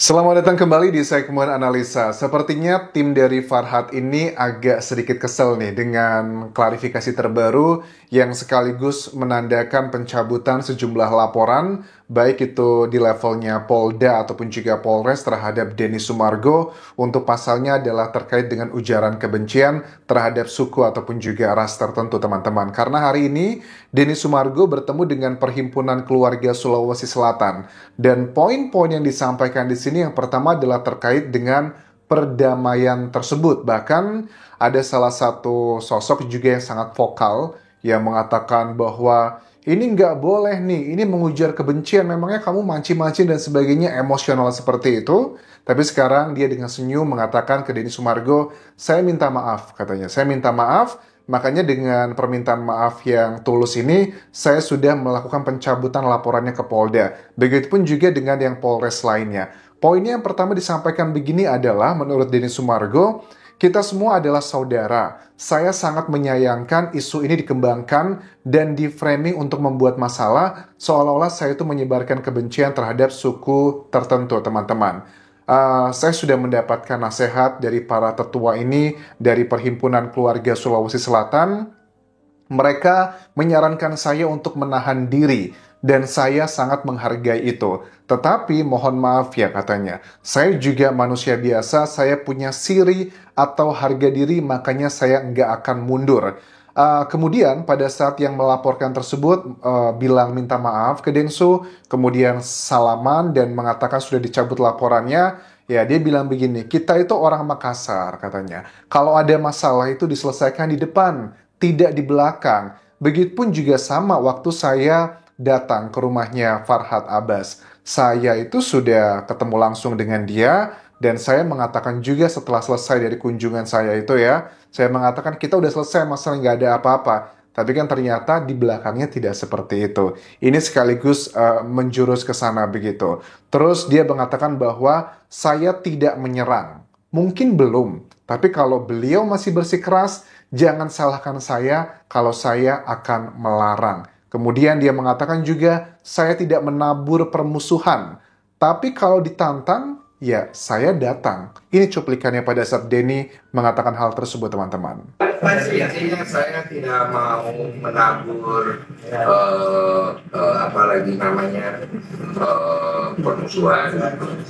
Selamat datang kembali di segmen analisa. Sepertinya tim dari Farhad ini agak sedikit kesel nih dengan klarifikasi terbaru yang sekaligus menandakan pencabutan sejumlah laporan, baik itu di levelnya Polda ataupun juga Polres terhadap Denny Sumargo untuk pasalnya adalah terkait dengan ujaran kebencian terhadap suku ataupun juga ras tertentu, teman-teman. Karena hari ini Denny Sumargo bertemu dengan Perhimpunan Keluarga Sulawesi Selatan dan poin-poin yang disampaikan di sini yang pertama adalah terkait dengan perdamaian tersebut. Bahkan ada salah satu sosok juga yang sangat vokal yang mengatakan bahwa ini nggak boleh nih, ini mengujar kebencian, memangnya kamu mancing-mancing dan sebagainya, emosional seperti itu. Tapi sekarang dia dengan senyum mengatakan ke Denny Sumargo, saya minta maaf, katanya. Saya minta maaf, makanya dengan permintaan maaf yang tulus ini, saya sudah melakukan pencabutan laporannya ke Polda. Begitupun juga dengan yang Polres lainnya. Poinnya yang pertama disampaikan begini adalah, menurut Denny Sumargo, kita semua adalah saudara. Saya sangat menyayangkan isu ini dikembangkan dan di-framing untuk membuat masalah, seolah-olah saya itu menyebarkan kebencian terhadap suku tertentu, teman-teman. Saya sudah mendapatkan nasihat dari para tetua ini, dari Perhimpunan Keluarga Sulawesi Selatan. Mereka menyarankan saya untuk menahan diri, dan saya sangat menghargai itu. Tetapi mohon maaf ya, katanya, saya juga manusia biasa, saya punya siri atau harga diri, makanya saya nggak akan mundur. Kemudian pada saat yang melaporkan tersebut bilang minta maaf ke Densu, kemudian salaman dan mengatakan sudah dicabut laporannya. Ya, dia bilang begini, kita itu orang Makassar, katanya. Kalau ada masalah itu diselesaikan di depan, tidak di belakang. Begitupun juga sama waktu saya datang ke rumahnya Farhad Abbas. Saya itu sudah ketemu langsung dengan dia, dan saya mengatakan juga setelah selesai dari kunjungan saya itu ya, saya mengatakan kita udah selesai, masalah nggak ada apa-apa. Tapi kan ternyata di belakangnya tidak seperti itu. Ini sekaligus menjurus ke sana begitu. Terus dia mengatakan bahwa saya tidak menyerang. Mungkin belum, tapi kalau beliau masih bersikeras, jangan salahkan saya kalau saya akan melarang. Kemudian dia mengatakan juga, saya tidak menabur permusuhan. Tapi kalau ditantang, ya saya datang. Ini cuplikannya pada saat Denny mengatakan hal tersebut, teman-teman. Intinya saya tidak mau menabur apalagi namanya permusuhan.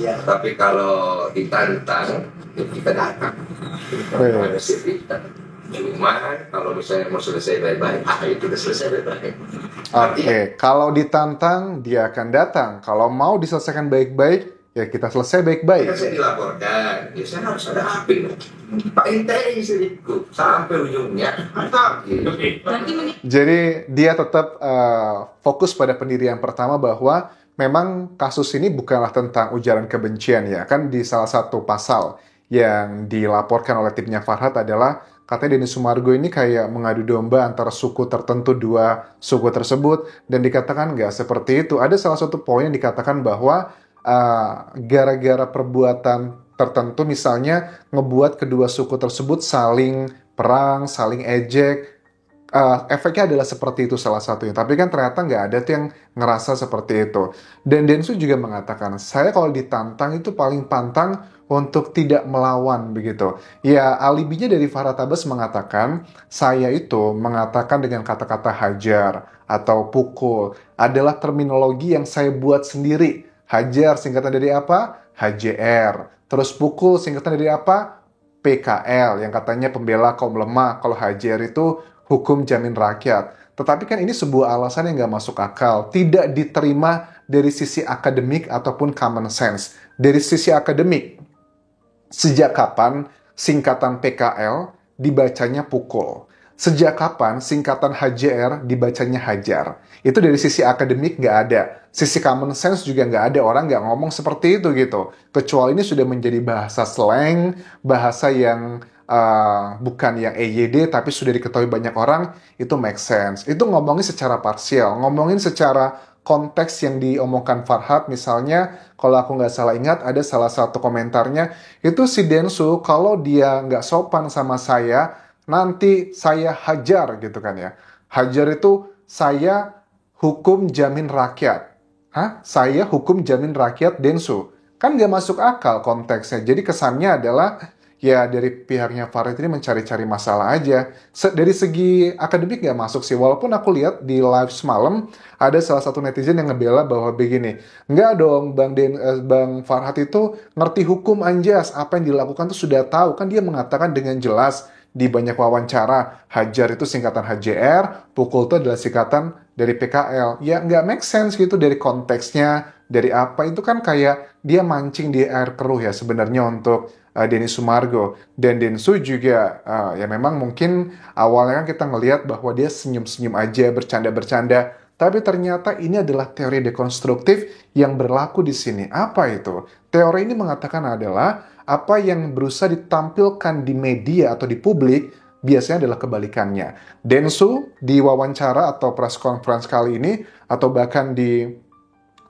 Tapi kalau ditantang, ya kita datang. Cuma kalau misalnya mau selesai baik-baik, itu udah selesai baik-baik. Oke, kalau ditantang, dia akan datang. Kalau mau diselesaikan baik-baik, ya kita selesai baik-baik. Jika saya dilaporkan, ya saya harus ada api. Pak Intei sedikit sampai ujungnya. Mantap. Jadi dia tetap fokus pada pendirian pertama bahwa memang kasus ini bukanlah tentang ujaran kebencian ya. Kan di salah satu pasal yang dilaporkan oleh timnya Farhad adalah katanya Denny Sumargo ini kayak mengadu domba antara suku tertentu, dua suku tersebut, dan dikatakan nggak seperti itu. Ada salah satu poin yang dikatakan bahwa gara-gara perbuatan tertentu, misalnya ngebuat kedua suku tersebut saling perang, saling ejek, efeknya adalah seperti itu salah satunya. Tapi kan ternyata nggak ada tuh yang ngerasa seperti itu. Dan Densu juga mengatakan, saya kalau ditantang itu paling pantang untuk tidak melawan begitu. Ya, alibinya dari Farhad Abbas mengatakan, saya itu mengatakan dengan kata-kata hajar atau pukul adalah terminologi yang saya buat sendiri. Hajar singkatan dari apa? HJR. Terus pukul singkatan dari apa? PKL, yang katanya pembela kaum lemah. Kalau HJR itu hukum jamin rakyat. Tetapi kan ini sebuah alasan yang nggak masuk akal. Tidak diterima dari sisi akademik ataupun common sense. Dari sisi akademik, sejak kapan singkatan PKL dibacanya pukul? Sejak kapan singkatan HJR dibacanya hajar? Itu dari sisi akademik nggak ada. Sisi common sense juga nggak ada. Orang nggak ngomong seperti itu gitu. Kecuali ini sudah menjadi bahasa slang, bahasa yang bukan yang EYD, tapi sudah diketahui banyak orang, itu make sense. Itu ngomongin secara parsial, ngomongin secara konteks yang diomongkan Farhad. Misalnya, kalau aku nggak salah ingat, ada salah satu komentarnya, itu si Densu, kalau dia nggak sopan sama saya, nanti saya hajar gitu kan ya. Hajar itu saya hukum jamin rakyat. Hah? Saya hukum jamin rakyat Densu. Kan nggak masuk akal konteksnya. Jadi kesannya adalah ya dari pihaknya Farhad ini mencari-cari masalah aja. Dari segi akademik nggak masuk sih. Walaupun aku lihat di live semalam ada salah satu netizen yang ngebela bahwa begini, nggak dong Bang Farhad itu ngerti hukum anjas. Apa yang dilakukan tuh sudah tahu. Kan dia mengatakan dengan jelas di banyak wawancara, Hajar itu singkatan HJR, pukul itu adalah singkatan dari PKL. Ya nggak make sense gitu dari konteksnya, dari apa. Itu kan kayak dia mancing di air keruh ya sebenarnya untuk Denny Sumargo. Dan Densu juga ya memang mungkin awalnya kan kita ngelihat bahwa dia senyum-senyum aja, bercanda-bercanda. Tapi ternyata ini adalah teori dekonstruktif yang berlaku di sini. Apa itu? Teori ini mengatakan adalah apa yang berusaha ditampilkan di media atau di publik biasanya adalah kebalikannya. Densu di wawancara atau press conference kali ini atau bahkan di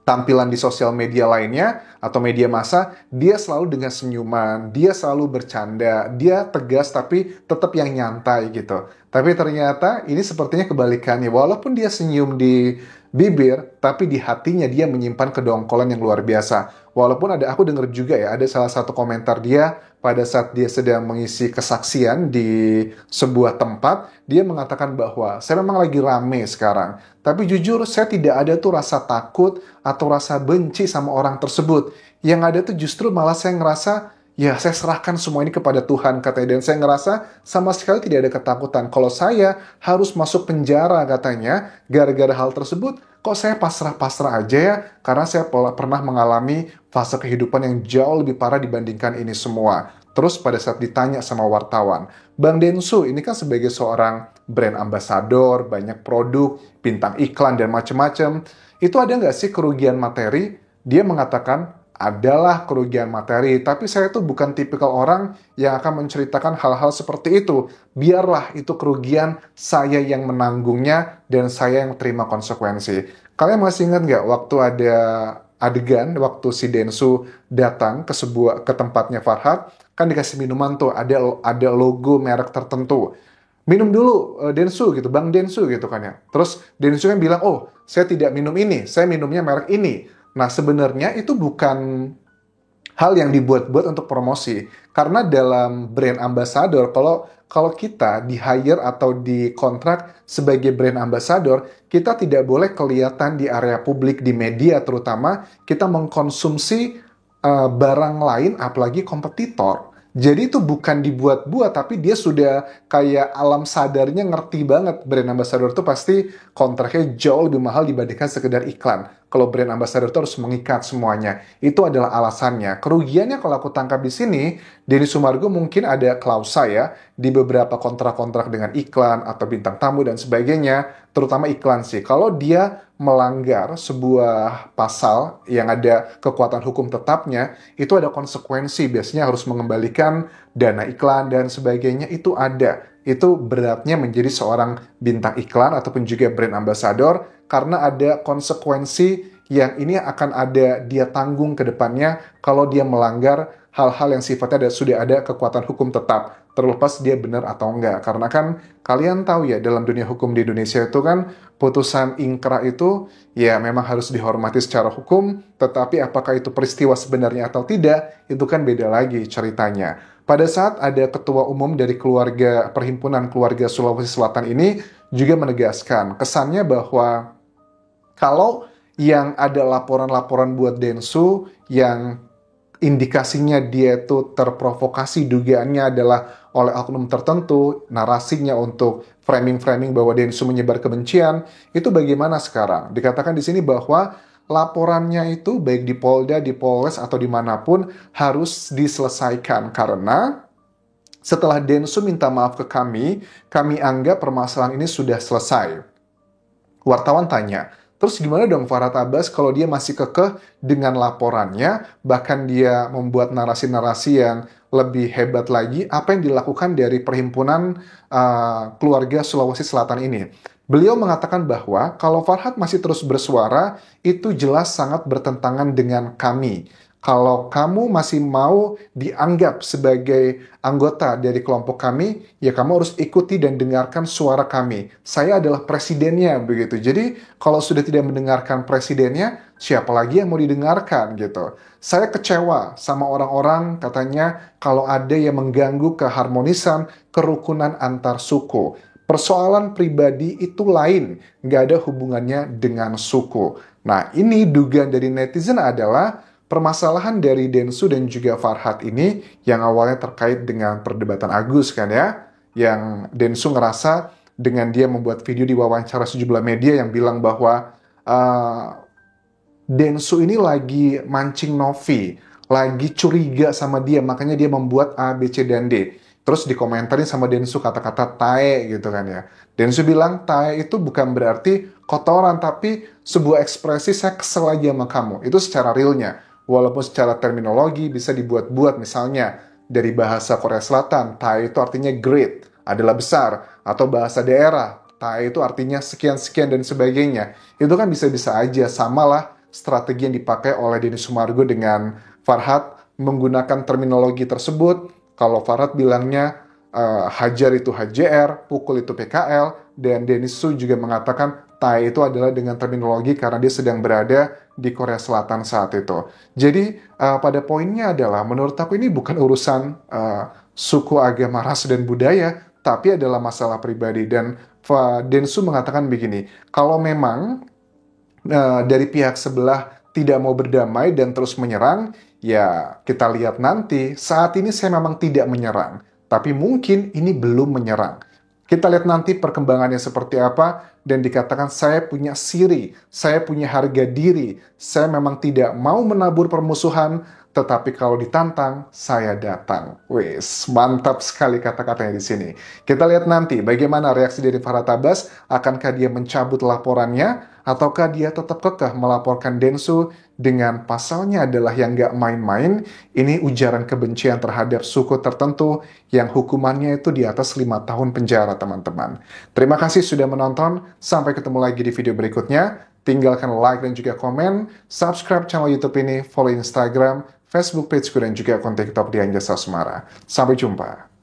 tampilan di sosial media lainnya atau media massa, dia selalu dengan senyuman, dia selalu bercanda, dia tegas tapi tetap yang nyantai gitu. Tapi ternyata ini sepertinya kebalikannya. Walaupun dia senyum di bibir, tapi di hatinya dia menyimpan kedongkolan yang luar biasa. Walaupun aku dengar juga ya, ada salah satu komentar dia pada saat dia sedang mengisi kesaksian di sebuah tempat, dia mengatakan bahwa saya memang lagi rame sekarang. Tapi jujur saya tidak ada tuh rasa takut atau rasa benci sama orang tersebut. Yang ada tuh justru malah saya ngerasa, ya saya serahkan semua ini kepada Tuhan katanya. Dan saya ngerasa sama sekali tidak ada ketakutan. Kalau saya harus masuk penjara katanya, gara-gara hal tersebut, kok saya pasrah-pasrah aja ya? Karena saya pernah mengalami fase kehidupan yang jauh lebih parah dibandingkan ini semua. Terus pada saat ditanya sama wartawan, Bang Densu ini kan sebagai seorang brand ambassador, banyak produk, bintang iklan dan macam-macam. Itu ada nggak sih kerugian materi? Dia mengatakan, adalah kerugian materi, tapi saya tuh bukan tipikal orang yang akan menceritakan hal-hal seperti itu. Biarlah itu kerugian, saya yang menanggungnya dan saya yang terima konsekuensi. Kalian masih ingat nggak waktu ada adegan, waktu si Densu datang ke tempatnya Farhad, kan dikasih minuman tuh, ada logo merek tertentu. Minum dulu Densu gitu, Bang Densu gitu kan ya. Terus Densu kan bilang, oh saya tidak minum ini, saya minumnya merek ini. Nah sebenarnya itu bukan hal yang dibuat-buat untuk promosi. Karena dalam brand ambassador, kalau kita di-hire atau dikontrak sebagai brand ambassador, kita tidak boleh kelihatan di area publik, di media terutama, kita mengkonsumsi barang lain, apalagi kompetitor. Jadi itu bukan dibuat-buat, tapi dia sudah kayak alam sadarnya ngerti banget brand ambassador itu pasti kontraknya jauh lebih mahal dibandingkan sekedar iklan. Kalau brand ambassador itu harus mengikat semuanya. Itu adalah alasannya. Kerugiannya kalau aku tangkap di sini, Denny Sumargo mungkin ada klausa ya, di beberapa kontrak-kontrak dengan iklan atau bintang tamu dan sebagainya, terutama iklan sih. Kalau dia melanggar sebuah pasal yang ada kekuatan hukum tetapnya, itu ada konsekuensi. Biasanya harus mengembalikan dana iklan dan sebagainya, itu ada. Itu beratnya menjadi seorang bintang iklan ataupun juga brand ambassador karena ada konsekuensi yang ini akan ada dia tanggung ke depannya kalau dia melanggar hal-hal yang sifatnya sudah ada kekuatan hukum tetap, terlepas dia benar atau enggak. Karena kan kalian tahu ya, dalam dunia hukum di Indonesia itu kan putusan ingkrah itu ya memang harus dihormati secara hukum, tetapi apakah itu peristiwa sebenarnya atau tidak, itu kan beda lagi ceritanya. Pada saat ada ketua umum dari Perhimpunan Keluarga Sulawesi Selatan ini juga menegaskan kesannya bahwa kalau yang ada laporan-laporan buat Densu yang indikasinya dia itu terprovokasi, dugaannya adalah oleh oknum tertentu, narasinya untuk framing-framing bahwa Densu menyebar kebencian, itu bagaimana sekarang? Dikatakan di sini bahwa laporannya itu baik di Polda, di Polres, atau dimanapun harus diselesaikan karena setelah Densu minta maaf ke kami anggap permasalahan ini sudah selesai. Wartawan tanya, terus gimana dong Farhad Abbas kalau dia masih kekeh dengan laporannya, bahkan dia membuat narasi-narasi yang lebih hebat lagi, apa yang dilakukan dari Perhimpunan Keluarga Sulawesi Selatan ini? Beliau mengatakan bahwa kalau Farhad masih terus bersuara, itu jelas sangat bertentangan dengan kami. Kalau kamu masih mau dianggap sebagai anggota dari kelompok kami, ya kamu harus ikuti dan dengarkan suara kami. Saya adalah presidennya, begitu. Jadi, kalau sudah tidak mendengarkan presidennya, siapa lagi yang mau didengarkan, gitu. Saya kecewa sama orang-orang, katanya, kalau ada yang mengganggu keharmonisan, kerukunan antar suku. Persoalan pribadi itu lain, nggak ada hubungannya dengan suku. Nah, ini dugaan dari netizen adalah permasalahan dari Densu dan juga Farhad ini yang awalnya terkait dengan perdebatan Agus kan ya, yang Densu ngerasa dengan dia membuat video di wawancara sejumlah media yang bilang bahwa Densu ini lagi mancing Novi, lagi curiga sama dia, makanya dia membuat A, B, C, dan D. Terus dikomentarin sama Densu kata-kata tae gitu kan ya. Densu bilang tae itu bukan berarti kotoran, tapi sebuah ekspresi saya kesel aja sama kamu. Itu secara realnya. Walaupun secara terminologi bisa dibuat-buat, misalnya dari bahasa Korea Selatan, tae itu artinya great, adalah besar. Atau bahasa daerah, tae itu artinya sekian-sekian dan sebagainya. Itu kan bisa-bisa aja, samalah strategi yang dipakai oleh Denny Sumargo dengan Farhad menggunakan terminologi tersebut. Kalau Farhad bilangnya hajar itu HJR, pukul itu PKL, dan Denny Su juga mengatakan tae itu adalah dengan terminologi karena dia sedang berada di Korea Selatan saat itu. Jadi pada poinnya adalah menurut aku ini bukan urusan suku, agama, ras, dan budaya, tapi adalah masalah pribadi. Dan Densu mengatakan begini, kalau memang dari pihak sebelah tidak mau berdamai dan terus menyerang, ya kita lihat nanti. Saat ini saya memang tidak menyerang, tapi mungkin ini belum menyerang. Kita lihat nanti perkembangannya seperti apa, dan dikatakan saya punya siri, saya punya harga diri, saya memang tidak mau menabur permusuhan, tetapi kalau ditantang, saya datang. Wes, mantap sekali kata-katanya di sini. Kita lihat nanti bagaimana reaksi dari Farhad Abbas, akankah dia mencabut laporannya, ataukah dia tetap kekeh melaporkan Densu dengan pasalnya adalah yang nggak main-main. Ini ujaran kebencian terhadap suku tertentu yang hukumannya itu di atas 5 tahun penjara, teman-teman. Terima kasih sudah menonton. Sampai ketemu lagi di video berikutnya. Tinggalkan like dan juga komen, subscribe channel YouTube ini, follow Instagram, Facebook pageku, dan juga akun TikTok di Anjasa Semara. Sampai jumpa.